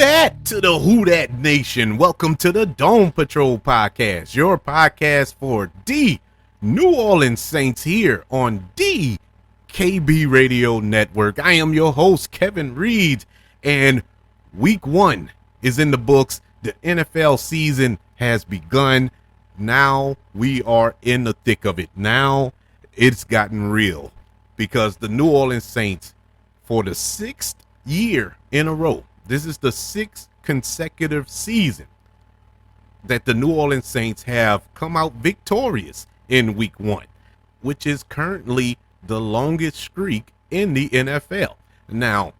Dat to the Who Dat Nation. Welcome to the Dome Patrol podcast, your podcast for the New Orleans Saints here on the KB Radio Network. I am your host, Kevin Reed, and week one is in the books. The NFL season has begun. Now we are in the thick of it. Now it's gotten real because the New Orleans Saints, for the sixth year in a row, this is the sixth consecutive season that the New Orleans Saints have come out victorious in week one, which is currently the longest streak in the NFL. Now,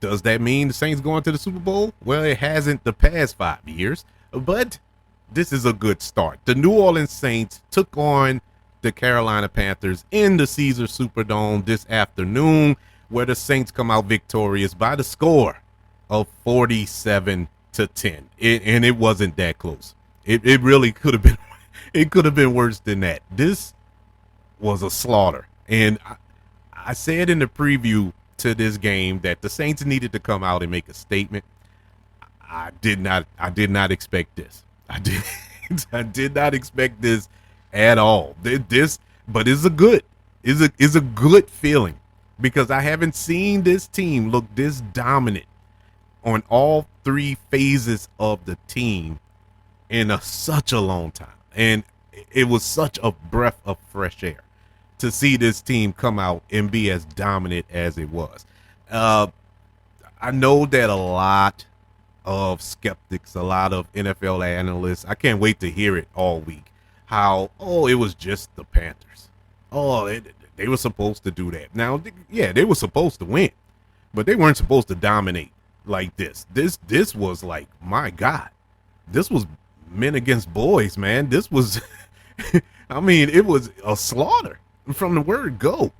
does that mean the Saints going to the Super Bowl? Well, it hasn't the past 5 years, but this is a good start. The New Orleans Saints took on the Carolina Panthers in the Caesars Superdome this afternoon, where the Saints come out victorious by the score of 47-10. And it wasn't that close. It really could have been. It could have been worse than that. This was a slaughter. And I said in the preview to this game that the Saints needed to come out and make a statement. I did not expect this. I did not expect this at all. But it's a good feeling because I haven't seen this team look this dominant on all three phases of the team in such a long time. And it was such a breath of fresh air to see this team come out and be as dominant as it was. I know that a lot of skeptics, a lot of NFL analysts, I can't wait to hear it all week, how, it was just the Panthers. They were supposed to do that. Now, yeah, they were supposed to win, but they weren't supposed to dominate like this. This was like, my God, this was men against boys, man. This was, I mean, it was a slaughter from the word go.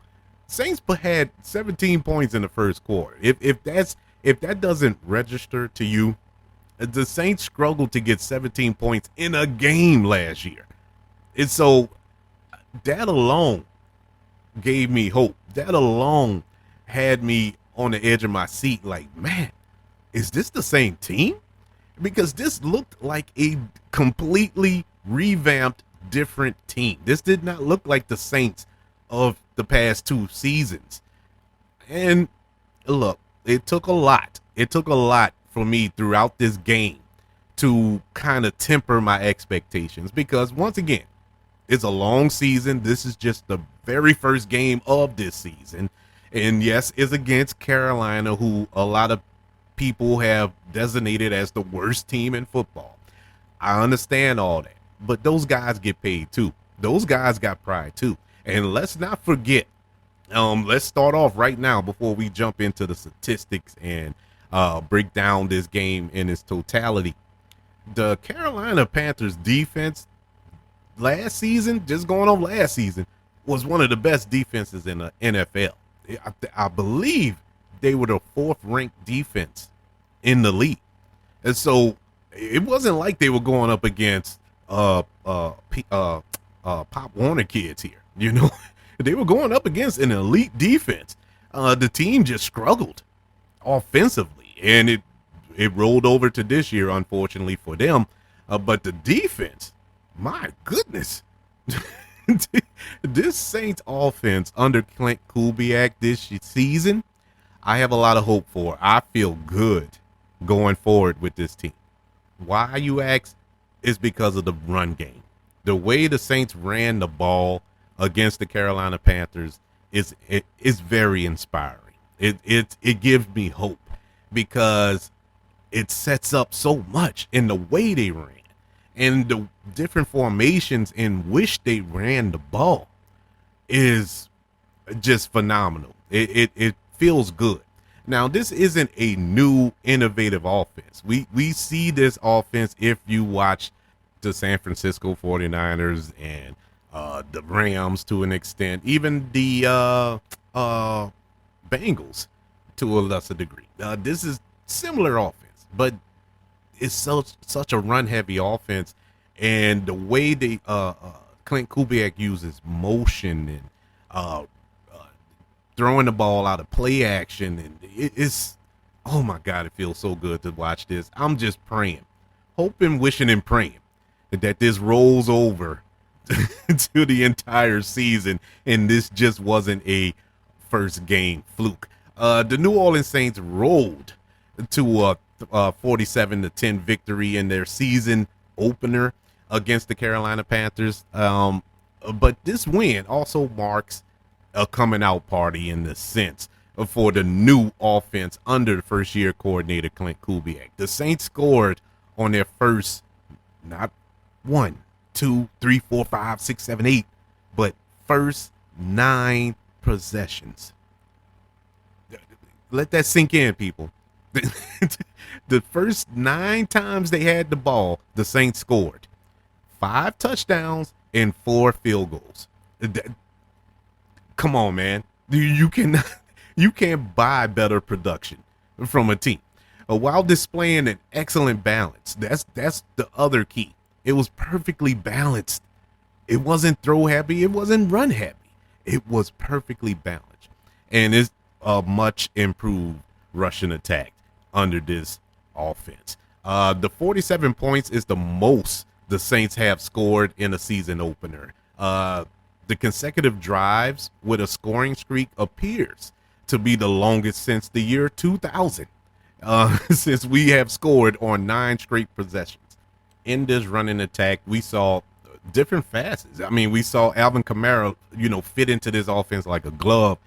Saints had 17 points in the first quarter. If that doesn't register to you, the Saints struggled to get 17 points in a game last year. And so that alone gave me hope. That alone had me on the edge of my seat like, man, is this the same team? Because this looked like a completely revamped, different team. This did not look like the Saints of the past two seasons. And look, it took a lot. It took a lot for me throughout this game to kind of temper my expectations because, once again, it's a long season. This is just the very first game of this season. And yes, it's against Carolina, who a lot of people have designated as the worst team in football. I understand all that, but those guys get paid too. Those guys got pride too. And let's not forget, let's start off right now before we jump into the statistics and break down this game in its totality. The Carolina Panthers defense last season, just going on last season, was one of the best defenses in the NFL. I believe they were the fourth ranked defense in the league. And so it wasn't like they were going up against Pop Warner kids here. You know, they were going up against an elite defense. The team just struggled offensively, and it rolled over to this year, unfortunately for them. But the defense, my goodness, this Saints offense under Clint Kubiak this season, I have a lot of hope for. I feel good going forward with this team. Why, you ask, is because of the run game. The way the Saints ran the ball against the Carolina Panthers is very inspiring. It gives me hope because it sets up so much in the way they ran and the different formations in which they ran the ball is just phenomenal. It feels good. Now, this isn't a new, innovative offense. We see this offense if you watch the San Francisco 49ers and the Rams to an extent, even the Bengals to a lesser degree. This is similar offense, but it's such a run-heavy offense, and the way they Clint Kubiak uses motion and throwing the ball out of play action, and it's Oh my God, it feels so good to watch this. I'm just praying, hoping, wishing, and praying that this rolls over to the entire season and this just wasn't a first game fluke. The New Orleans Saints rolled to a 47-10 victory in their season opener against the Carolina Panthers. But this win also marks a coming out party in the sense for the new offense under the first year coordinator Clint Kubiak. The Saints scored on their first, not 1, 2, 3, 4, 5, 6, 7, 8, but first 9 possessions. Let that sink in, people. The first 9 times they had the ball, the Saints scored 5 touchdowns and 4 field goals. Come on, man. You can't buy better production from a team while displaying an excellent balance. That's the other key. It was perfectly balanced. It wasn't throw happy. It wasn't run happy. It was perfectly balanced, and it's a much improved rushing attack under this offense. The 47 points is the most the Saints have scored in a season opener. The consecutive drives with a scoring streak appears to be the longest since the year 2000, since we have scored on 9 straight possessions. In this running attack, we saw different facets. I mean, we saw Alvin Kamara, fit into this offense like a glove.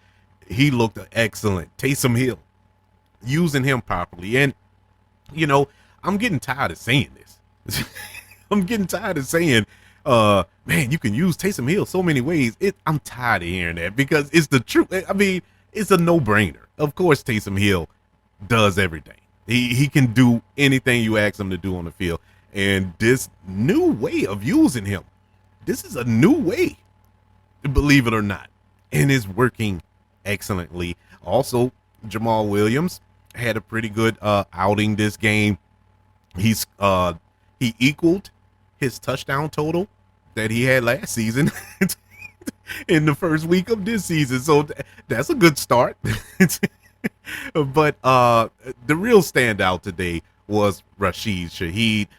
He looked excellent. Taysom Hill, using him properly. And, I'm getting tired of saying this. I'm getting tired of saying, man, you can use Taysom Hill so many ways. I'm tired of hearing that because it's the truth. I mean, it's a no-brainer. Of course, Taysom Hill does everything. He can do anything you ask him to do on the field. And this new way of using him, this is a new way, believe it or not, and it's working excellently. Also, Jamal Williams had a pretty good outing this game. He equaled his touchdown total that he had last season in the first week of this season. So that's a good start. But the real standout today was Rashid Shaheed,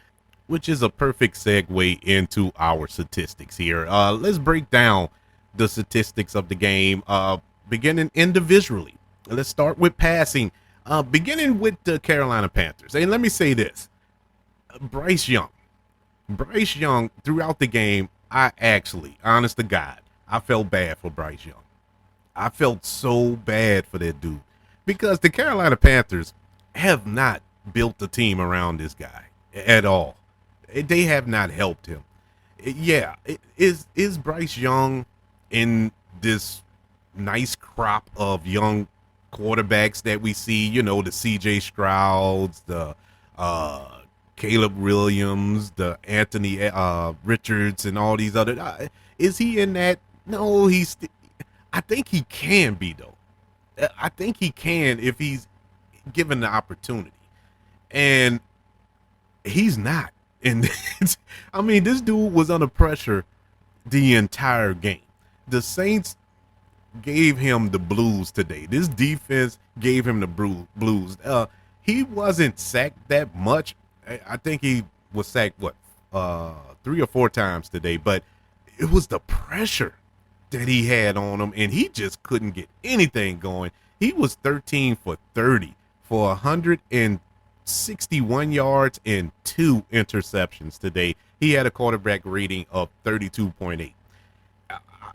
which is a perfect segue into our statistics here. Let's break down the statistics of the game, beginning individually. Let's start with passing, beginning with the Carolina Panthers. And let me say this, Bryce Young, throughout the game, honest to God, I felt bad for Bryce Young. I felt so bad for that dude because the Carolina Panthers have not built a team around this guy at all. They have not helped him. Is Bryce Young in this nice crop of young quarterbacks that we see, the CJ Strouds, the Caleb Williams, the Anthony Richards, and all these other. Is he in that? No, I think he can be, though. I think he can if he's given the opportunity. And he's not. And I mean, this dude was under pressure the entire game. The Saints gave him the blues today. This defense gave him the blues. He wasn't sacked that much. I think he was sacked, 3 or 4 times today. But it was the pressure that he had on him, and he just couldn't get anything going. He was 13 for 30 for 161 yards and 2 interceptions today. He had a quarterback rating of 32.8.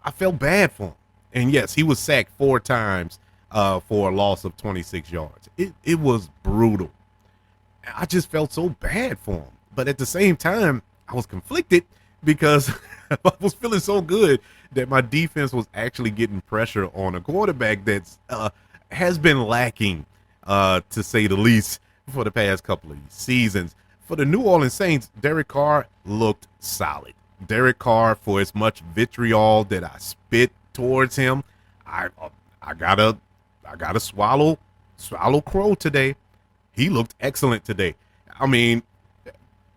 I felt bad for him. And yes, he was sacked 4 times for a loss of 26 yards. It was brutal. I just felt so bad for him. But at the same time, I was conflicted because I was feeling so good that my defense was actually getting pressure on a quarterback that's has been lacking, to say the least, for the past couple of seasons. For the New Orleans Saints, Derek Carr looked solid. Derek Carr, for as much vitriol that I spit towards him, I gotta swallow crow today. He looked excellent today. I mean,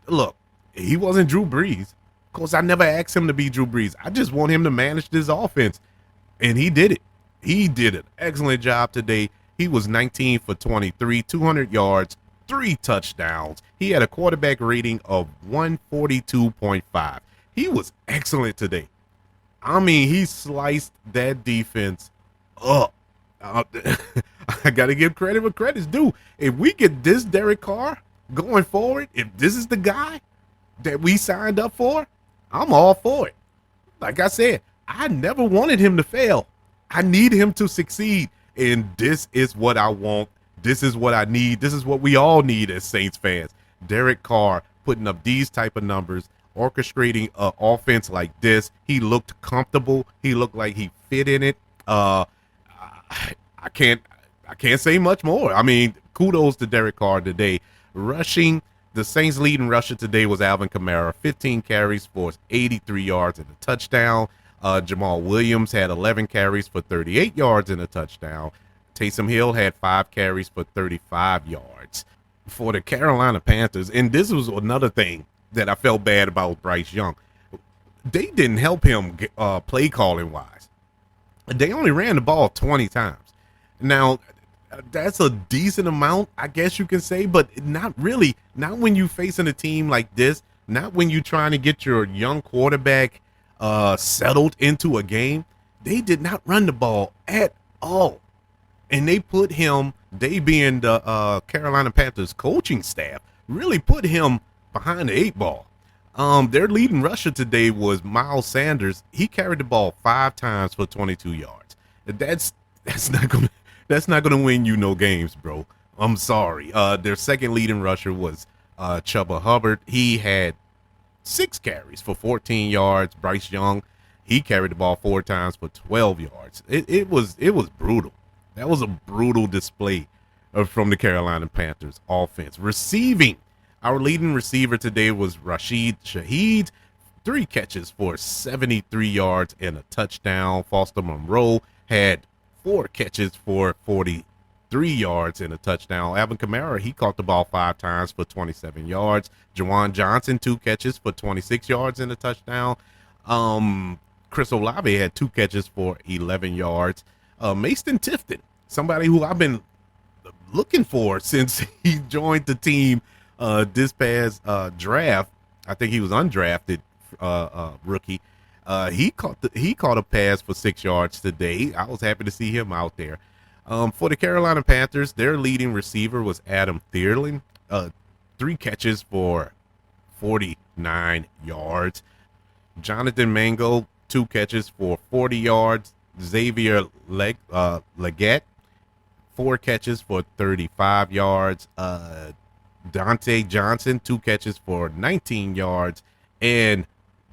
look, he wasn't Drew Brees. Of course, I never asked him to be Drew Brees. I just want him to manage this offense, and he did it. He did an excellent job today. He was 19 for 23, 200 yards, 3 touchdowns. He had a quarterback rating of 142.5. He was excellent today. I mean, he sliced that defense up. I got to give credit where credit's due. If we get this Derek Carr going forward, if this is the guy that we signed up for, I'm all for it. Like I said, I never wanted him to fail. I need him to succeed. And this is what I want. This is what I need. This is what we all need as Saints fans. Derek Carr putting up these type of numbers, orchestrating an offense like this. He looked comfortable. He looked like he fit in it. I can't say much more. I mean, kudos to Derek Carr today. Rushing, the Saints' leading rusher today was Alvin Kamara, 15 carries for 83 yards and a touchdown. Jamal Williams had 11 carries for 38 yards and a touchdown. Taysom Hill had 5 carries for 35 yards. For the Carolina Panthers, and this was another thing that I felt bad about Bryce Young, they didn't help him play calling wise. They only ran the ball 20 times. Now, that's a decent amount, I guess you can say, but not really. Not when you facing a team like this. Not when you're trying to get your young quarterback settled into a game. They did not run the ball at all. And they put him, they being the Carolina Panthers coaching staff, really put him behind the 8 ball. Their leading rusher today was Miles Sanders. He carried the ball 5 times for 22 yards. That's not gonna win you no games, bro. I'm sorry. Their second leading rusher was Chuba Hubbard. He had 6 carries for 14 yards. Bryce Young, he carried the ball 4 times for 12 yards. It was brutal. That was a brutal display from the Carolina Panthers offense. Receiving, our leading receiver today was Rashid Shaheed, 3 catches for 73 yards and a touchdown. Foster Monroe had 4 catches for 43 yards and a touchdown. Alvin Kamara, he caught the ball 5 times for 27 yards. Juwan Johnson, 2 catches for 26 yards and a touchdown. Chris Olave had 2 catches for 11 yards. Mason Tifton, somebody who I've been looking for since he joined the team this past draft. I think he was undrafted rookie. He caught a pass for 6 yards today. I was happy to see him out there. For the Carolina Panthers, their leading receiver was Adam Thielen, 3 catches for 49 yards. Jonathan Mango, 2 catches for 40 yards. Xavier Leggett, 4 catches for 35 yards. Dante Johnson, 2 catches for 19 yards. And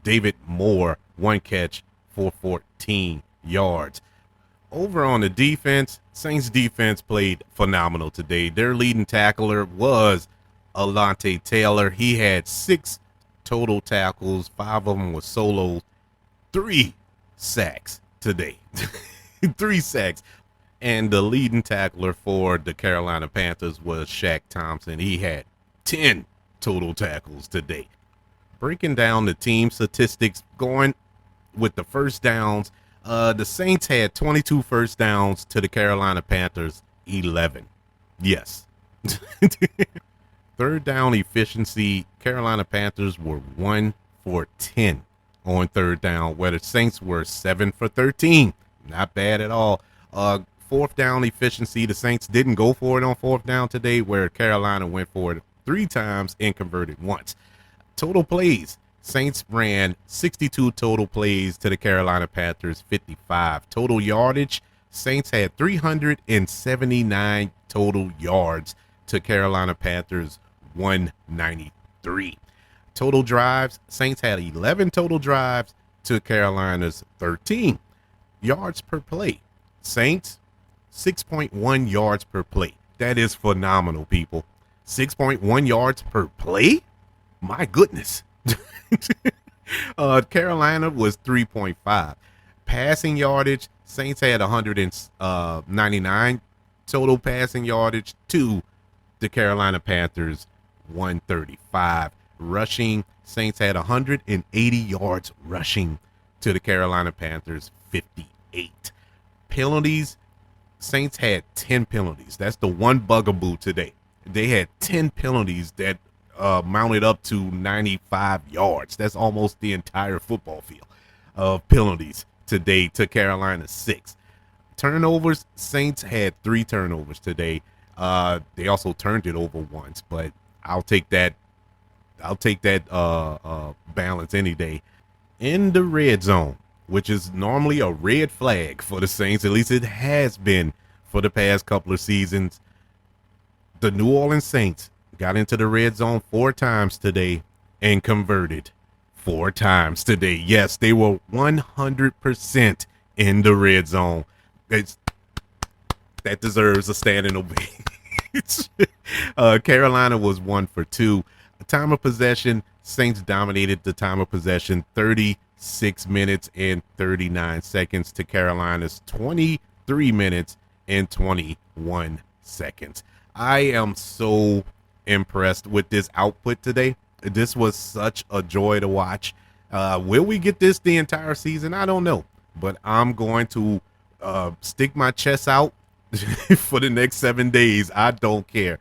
David Moore, 1 catch for 14 yards. Over on the defense, Saints defense played phenomenal today. Their leading tackler was Alontae Taylor. He had 6 total tackles. 5 of them were solos. 3 sacks today. 3 sacks. And the leading tackler for the Carolina Panthers was Shaq Thompson. He had 10 total tackles today. Breaking down the team statistics, going with the first downs, the Saints had 22 first downs to the Carolina Panthers 11. Yes. Third down efficiency, Carolina Panthers were 1 for 10 on third down, where the Saints were 7 for 13. Not bad at all. Fourth down efficiency, the Saints didn't go for it on fourth down today, where Carolina went for it 3 times and converted once. Total plays, Saints ran 62 total plays to the Carolina Panthers 55. Total yardage, Saints had 379 total yards to Carolina Panthers 193. Total drives, Saints had 11 total drives to Carolina's 13. Yards per play, Saints 6.1 yards per play. That is phenomenal, people. 6.1 yards per play? My goodness. Carolina was 3.5. Passing yardage, Saints had 199 total passing yardage to the Carolina Panthers 135. Rushing, Saints had 180 yards rushing to the Carolina Panthers 58. Penalties, Saints had 10 penalties. That's the one bugaboo today. They had 10 penalties that mounted up to 95 yards. That's almost the entire football field of penalties today to Carolina 6. Turnovers, Saints had 3 turnovers today. They also turned it over once, but I'll take that balance any day. In the red zone, which is normally a red flag for the Saints, at least it has been for the past couple of seasons. The New Orleans Saints got into the red zone 4 times today and converted 4 times today. Yes, they were 100% in the red zone. That deserves a standing ovation. Carolina was 1 for 2. Time of possession, Saints dominated the time of possession, 36 minutes and 39 seconds to Carolina's 23 minutes and 21 seconds. I am so impressed with this output today. This was such a joy to watch. Will we get this the entire season? I don't know, but I'm going to stick my chest out for the next 7 days. I don't care.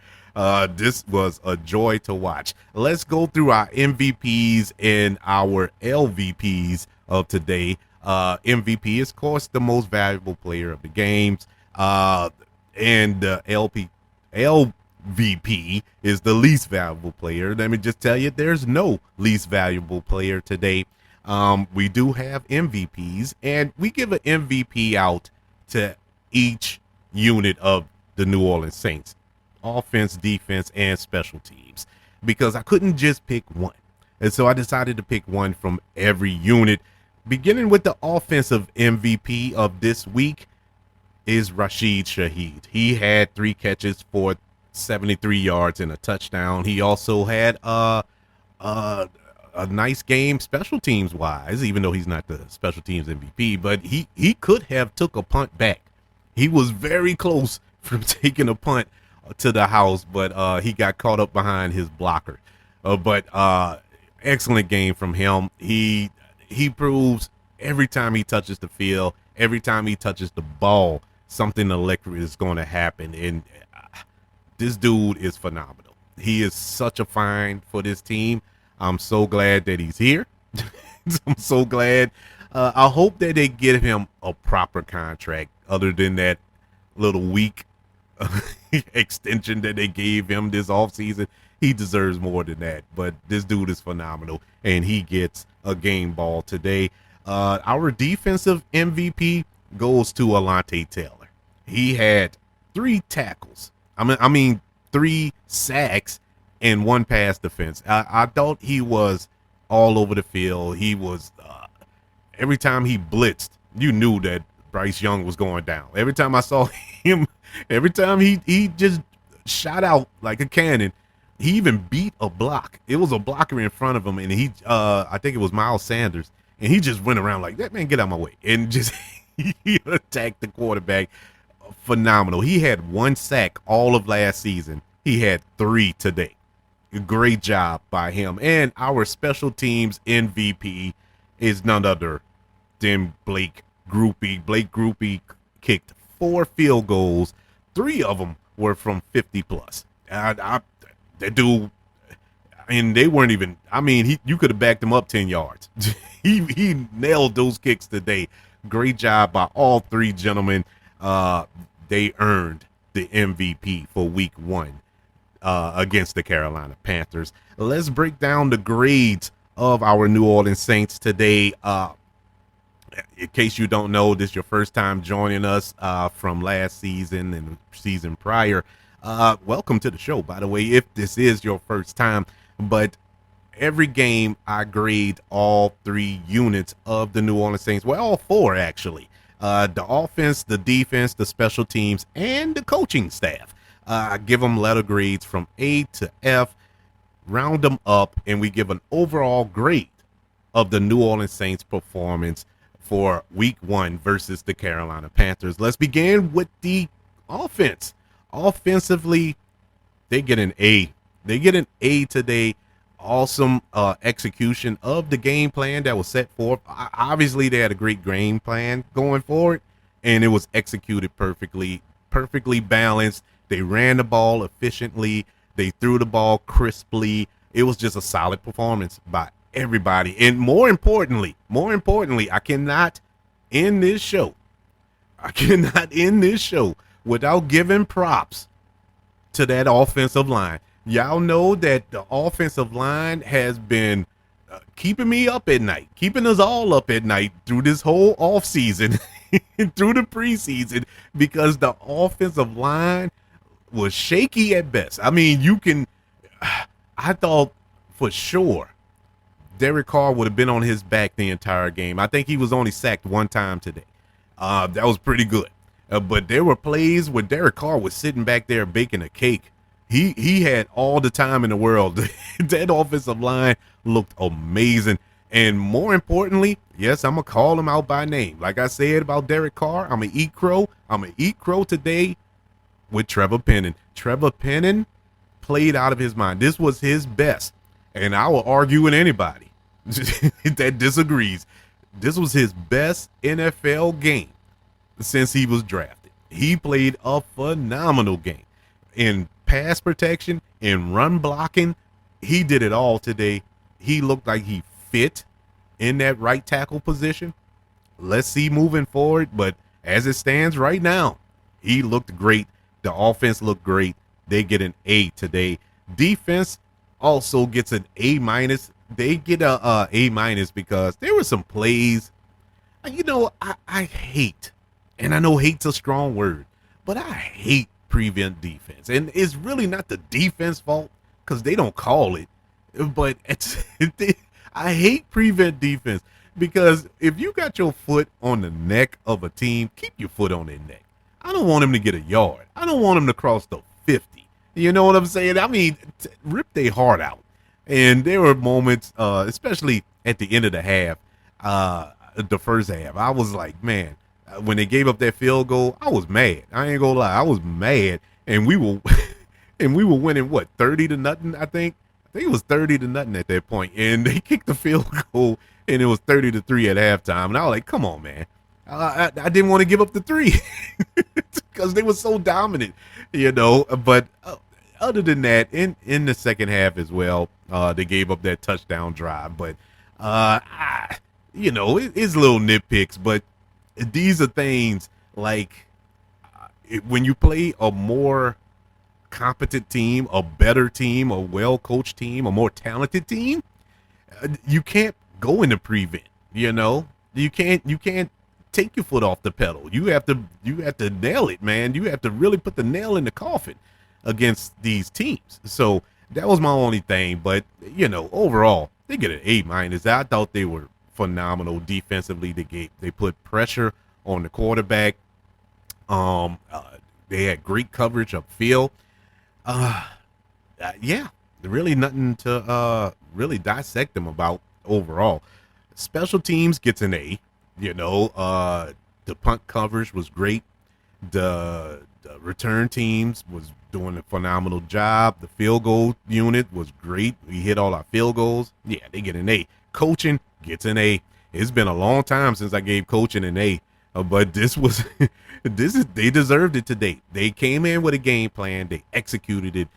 This was a joy to watch. Let's go through our MVPs and our LVPs of today. MVP is, of course, the most valuable player of the games. And LVP is the least valuable player. Let me just tell you, there's no least valuable player today. We do have MVPs, and we give an MVP out to each unit of the New Orleans Saints. Offense, defense, and special teams, because I couldn't just pick one. And so I decided to pick one from every unit. Beginning with the offensive MVP of this week is Rashid Shaheed. He had 3 catches for 73 yards and a touchdown. He also had a nice game special teams wise, even though he's not the special teams MVP, but he could have took a punt back. He was very close from taking a punt to the house, but he got caught up behind his blocker. But excellent game from him. He proves every time he touches the field, every time he touches the ball, something electric is going to happen. And this dude is phenomenal. He is such a find for this team. I'm so glad that he's here. I'm so glad. I hope that they give him a proper contract other than that little weak extension that they gave him this offseason. He deserves more than that, but this dude is phenomenal, and he gets a game ball today. Our defensive MVP goes to Alontae Taylor. He had 3 tackles. I mean 3 sacks and 1 pass defense. I thought he was all over the field. He was every time he blitzed, you knew that Bryce Young was going down. Every time I saw him, every time he just shot out like a cannon. He even beat a block. It was a blocker in front of him, and I think it was Miles Sanders, and he just went around like, that man, get out of my way, and just he attacked the quarterback. Phenomenal. He had 1 sack all of last season. He had 3 today. Great job by him. And our special teams MVP is none other than Blake Grupe. Blake Grupe kicked 4 field goals. 3 of them were from 50 plus. That dude, and they weren't even, you could have backed him up 10 yards. he nailed those kicks today. Great job by all 3 gentlemen. They earned the MVP for week 1 against the Carolina Panthers. Let's break down the grades of our New Orleans Saints today. In case you don't know, this is your first time joining us from last season and the season prior. Welcome to the show, by the way, if this is your first time. But every game I grade all 3 units of the New Orleans Saints. Well, all 4 actually. The offense, the defense, the special teams, and the coaching staff. I give them letter grades from A to F, round them up, and we give an overall grade of the New Orleans Saints performance for week 1 versus the Carolina Panthers. Let's begin with the offense. Offensively, they get an A. They get an A today. Awesome execution of the game plan that was set forth. Obviously, they had a great game plan going forward, and it was executed perfectly. perfectly balanced. They ran the ball efficiently. They threw the ball crisply. It was just a solid performance by everybody. And more importantly, I cannot end this show. I cannot end this show without giving props to that offensive line. Y'all know that the offensive line has been keeping me up at night, keeping us all up at night through this whole offseason, through the preseason, because the offensive line was shaky at best. I mean, I thought for sure Derek Carr would have been on his back the entire game. I think he was only sacked one time today. That was pretty good. But there were plays where Derek Carr was sitting back there baking a cake. He had all the time in the world. That offensive line looked amazing. And more importantly, yes, I'm going to call him out by name. Like I said about Derek Carr, I'm going to eat crow. I'm going to eat crow today with Trevor Penning. Trevor Penning played out of his mind. This was his best. And I will argue with anybody that disagrees. This was his best NFL game since he was drafted. He played a phenomenal game. In pass protection, in run blocking, he did it all today. He looked like he fit in that right tackle position. Let's see moving forward, but as it stands right now, he looked great. The offense looked great. They get an A today. Defense also gets an A minus. They get a A minus because there were some plays. I hate, and I know hate's a strong word, but I hate prevent defense. And it's really not the defense fault because they don't call it, but I hate prevent defense because if you got your foot on the neck of a team, keep your foot on their neck. I don't want them to get a yard. I don't want them to cross the 50. You know what I'm saying? I mean, rip their heart out. And there were moments, especially at the end of the half, the first half, I was like, man, when they gave up that field goal, I was mad. I ain't gonna lie, I was mad. And we were winning what, 30-0, I think. I think it was 30-0 at that point. And they kicked the field goal, and it was 30-3 at halftime. And I was like, come on, man. I didn't want to give up the 3 because they were so dominant, But other than that, in the second half as well, they gave up that touchdown drive. But, it's little nitpicks. But these are things like when you play a more competent team, a better team, a well-coached team, a more talented team, you can't go into prevent, You can't take your foot off the pedal. You have to nail it, man. You have to really put the nail in the coffin against these teams. So that was my only thing. But overall, they get an A minus. I thought they were phenomenal defensively. They put pressure on the quarterback. They had great coverage upfield. Really nothing to really dissect them about overall. Special teams gets an A. The punt coverage was great. The return teams was doing a phenomenal job. The field goal unit was great. We hit all our field goals. Yeah, they get an A. Coaching gets an A. It's been a long time since I gave coaching an A, but they deserved it today. They came in with a game plan. They executed it.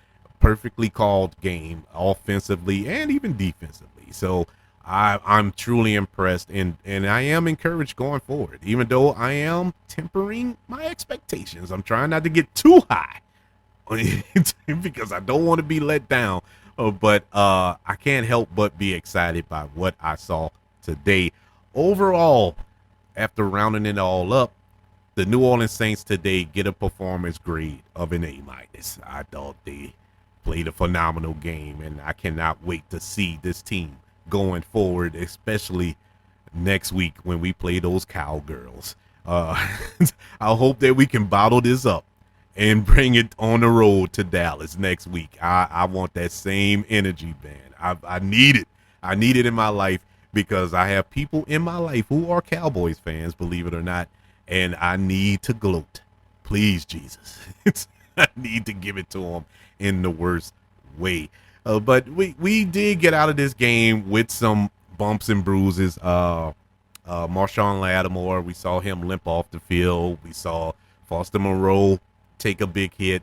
Perfectly called game, offensively and even defensively. So I'm truly impressed, and I am encouraged going forward, even though I am tempering my expectations. I'm trying not to get too high because I don't want to be let down, but I can't help but be excited by what I saw today. Overall, after rounding it all up, the New Orleans Saints today get a performance grade of an A minus. I thought they played a phenomenal game, and I cannot wait to see this team going forward, especially next week when we play those Cowgirls. I hope that we can bottle this up and bring it on the road to Dallas next week. I want that same energy, man. I need it. I need it in my life because I have people in my life who are Cowboys fans, believe it or not, and I need to gloat. Please, Jesus. I need to give it to them in the worst way. But we did get out of this game with some bumps and bruises. Marshawn Lattimore, we saw him limp off the field. We saw Foster Moreau take a big hit.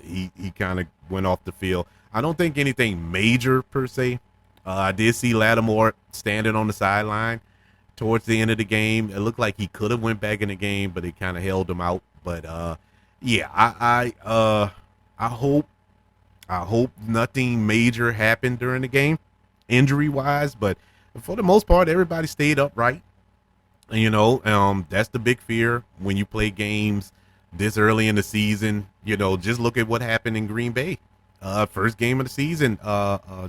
He kind of went off the field. I don't think anything major per se. I did see Lattimore standing on the sideline towards the end of the game. It looked like he could have went back in the game, but they kind of held him out. But yeah, I hope nothing major happened during the game, injury wise. But for the most part, everybody stayed upright. That's the big fear when you play games this early in the season. Just look at what happened in Green Bay. First game of the season,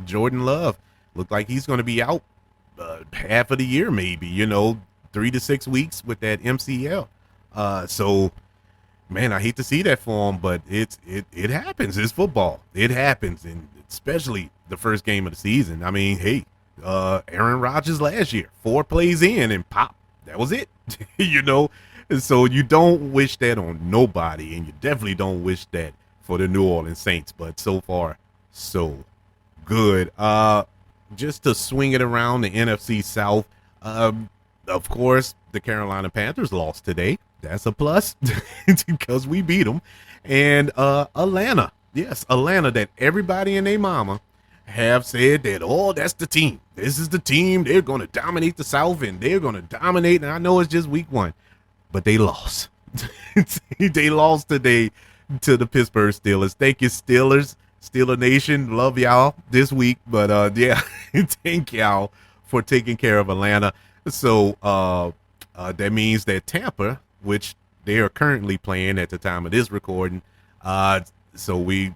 Jordan Love looked like he's going to be out half of the year, maybe, 3 to 6 weeks with that MCL. So, man, I hate to see that for him, but it happens. It's football. It happens, and especially the first game of the season. I mean, hey, Aaron Rodgers last year, 4 plays in and pop. That was it, And so you don't wish that on nobody, and you definitely don't wish that for the New Orleans Saints. But so far, so good. Just to swing it around the NFC South, of course, the Carolina Panthers lost today. That's a plus because we beat them. And Atlanta, yes, Atlanta, that everybody and their mama have said that, oh, that's the team. This is the team. They're going to dominate the South, and they're going to dominate. And I know it's just week 1, but they lost. They lost today to the Pittsburgh Steelers. Thank you, Steelers. Steeler Nation, love y'all this week. But, yeah, thank y'all for taking care of Atlanta. So that means that Tampa, which they are currently playing at the time of this recording, so we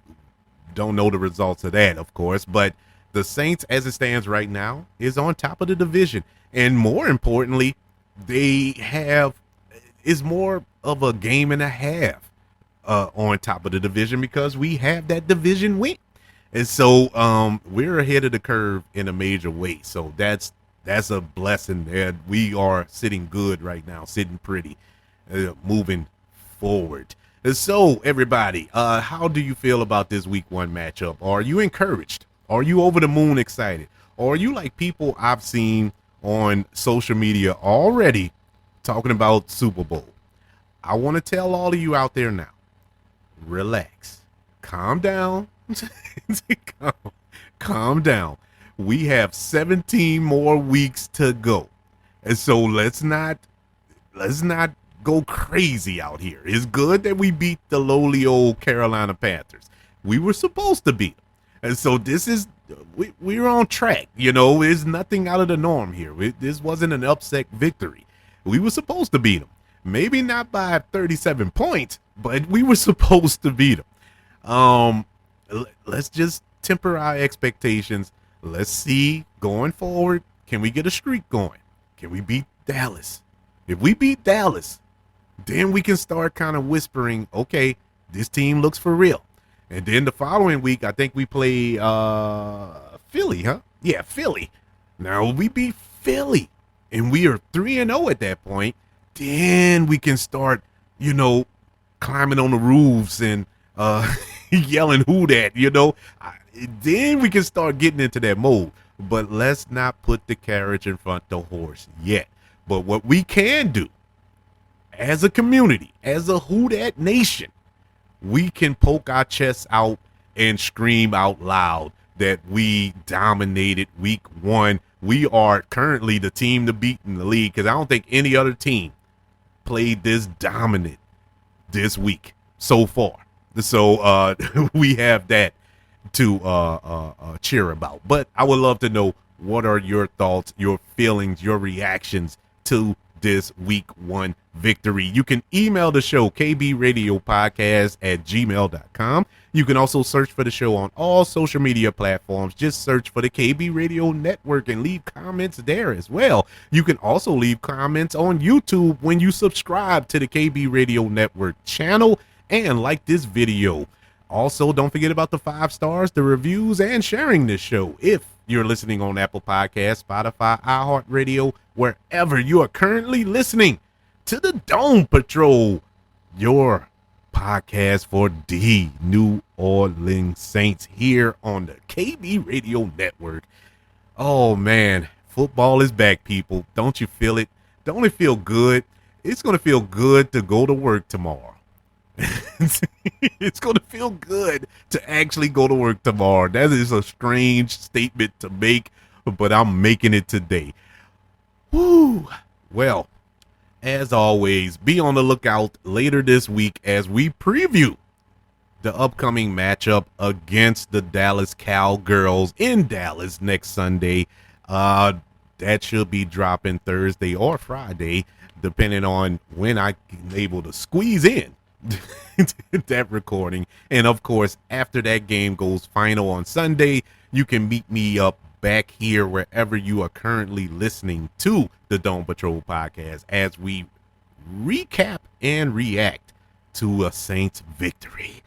don't know the results of that, of course. But the Saints, as it stands right now, is on top of the division. And more importantly, is more of a game and a half on top of the division because we have that division win. And so we're ahead of the curve in a major way. So that's a blessing. And we are sitting good right now, sitting pretty, moving forward. And so, everybody, how do you feel about this week 1 matchup? Are you encouraged? Are you over the moon excited? Or are you like people I've seen on social media already talking about Super Bowl? I want to tell all of you out there now, relax, calm down, calm down. We have 17 more weeks to go. And so let's not go crazy out here. It's good that we beat the lowly old Carolina Panthers. We were supposed to beat them. And so we're on track. There's nothing out of the norm here. This wasn't an upset victory. We were supposed to beat them. Maybe not by 37 points, but we were supposed to beat them. Let's just temper our expectations. Let's see going forward. Can we get a streak going? Can we beat Dallas? If we beat Dallas, then we can start kind of whispering, okay, this team looks for real. And then the following week, I think we play Philly, huh? Yeah, Philly. Now, we beat Philly, and we are 3-0 at that point. Then we can start, climbing on the roofs and yelling, who that, Then we can start getting into that mode. But let's not put the carriage in front of the horse yet. But what we can do as a community, as a Who Dat Nation, we can poke our chests out and scream out loud that we dominated week 1. We are currently the team to beat in the league because I don't think any other team played this dominant this week so far. So we have that to cheer about. But I would love to know, what are your thoughts, your feelings, your reactions to this week 1 victory? You can email the show, kbradiopodcast@gmail.com. You can also search for the show on all social media platforms. Just search for the KB Radio Network and leave comments there as well. You can also leave comments on YouTube when you subscribe to the KB Radio Network channel and like this video. Also, don't forget about the 5 stars, the reviews, and sharing this show. If you're listening on Apple Podcasts, Spotify, iHeartRadio, wherever you are currently listening to the Dome Patrol, your podcast for the New Orleans Saints here on the KB Radio Network. Oh, man, football is back, people. Don't you feel it? Don't it feel good? It's going to feel good to go to work tomorrow. It's going to feel good to actually go to work tomorrow. That is a strange statement to make, but I'm making it today. Woo. Well, as always, be on the lookout later this week as we preview the upcoming matchup against the Dallas Cowgirls in Dallas next Sunday. That should be dropping Thursday or Friday, depending on when I'm able to squeeze in that recording. And of course, after that game goes final on Sunday, you can meet me up back here wherever you are currently listening to the Dome Patrol podcast as we recap and react to a Saints victory.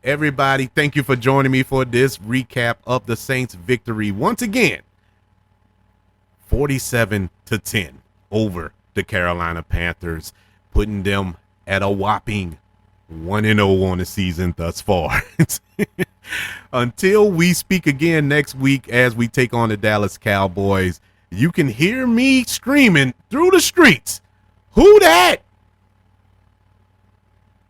Everybody, thank you for joining me for this recap of the Saints victory. Once again, 47-10 over the Carolina Panthers, putting them at a whopping 1-0 on the season thus far. Until we speak again next week as we take on the Dallas Cowboys, you can hear me screaming through the streets, "Who dat?"